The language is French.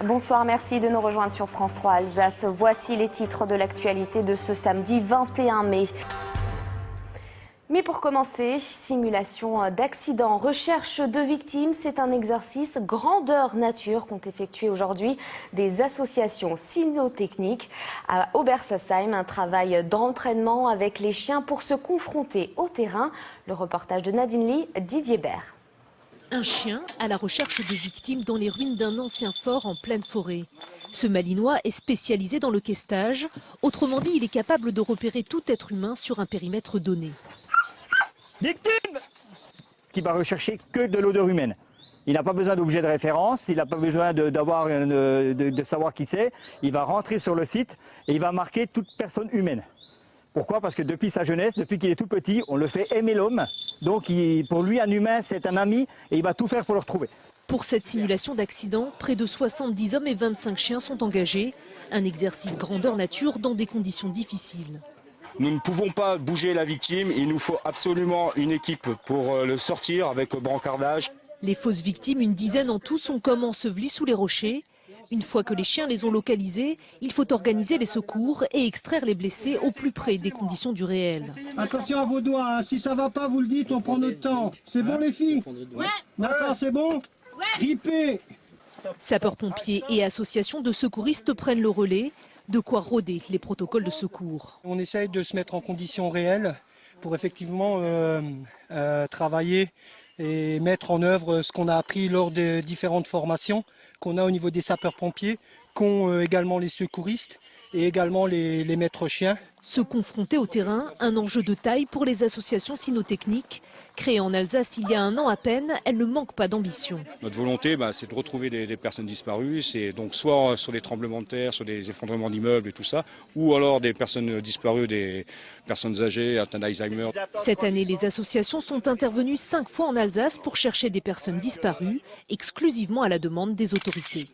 Bonsoir, merci de nous rejoindre sur France 3 Alsace. Voici les titres de l'actualité de ce samedi 21 mai. Mais pour commencer, simulation d'accident, recherche de victimes, c'est un exercice grandeur nature qu'ont effectué aujourd'hui des associations cynotechniques à Obersassheim, un travail d'entraînement avec les chiens pour se confronter au terrain. Le reportage de Nadine Lee, Didier Bert. Un chien à la recherche de victimes dans les ruines d'un ancien fort en pleine forêt. Ce Malinois est spécialisé dans le questage. Autrement dit, il est capable de repérer tout être humain sur un périmètre donné. Victime! Ce qui va rechercher que de l'odeur humaine. Il n'a pas besoin d'objet de référence, il n'a pas besoin de savoir qui c'est. Il va rentrer sur le site et il va marquer toute personne humaine. Pourquoi? Parce que depuis sa jeunesse, depuis qu'il est tout petit, on le fait aimer l'homme. Donc pour lui, un humain, c'est un ami et il va tout faire pour le retrouver. Pour cette simulation d'accident, près de 70 hommes et 25 chiens sont engagés. Un exercice grandeur nature dans des conditions difficiles. Nous ne pouvons pas bouger la victime, il nous faut absolument une équipe pour le sortir avec brancardage. Les fausses victimes, une dizaine en tout, sont comme ensevelies sous les rochers. Une fois que les chiens les ont localisés, il faut organiser les secours et extraire les blessés au plus près des conditions du réel. Attention à vos doigts, hein. Si ça va pas, vous le dites, on prend notre temps. C'est bon les filles? Ouais. D'accord, c'est bon? Ouais. Ripez. Sapeurs-pompiers et associations de secouristes prennent le relais, de quoi rôder les protocoles de secours. On essaye de se mettre en conditions réelles pour effectivement travailler et mettre en œuvre ce qu'on a appris lors des différentes formations qu'on a au niveau des sapeurs-pompiers, qu'ont également les secouristes et également les maîtres chiens. Se confronter au terrain, un enjeu de taille pour les associations cynotechniques. Créées en Alsace il y a un an à peine, elles ne manquent pas d'ambition. Notre volonté, c'est de retrouver des personnes disparues. C'est donc soit sur des tremblements de terre, sur des effondrements d'immeubles et tout ça, ou alors des personnes disparues, des personnes âgées, atteintes d'Alzheimer. Cette année, les associations sont intervenues 5 fois en Alsace pour chercher des personnes disparues, exclusivement à la demande des autorités.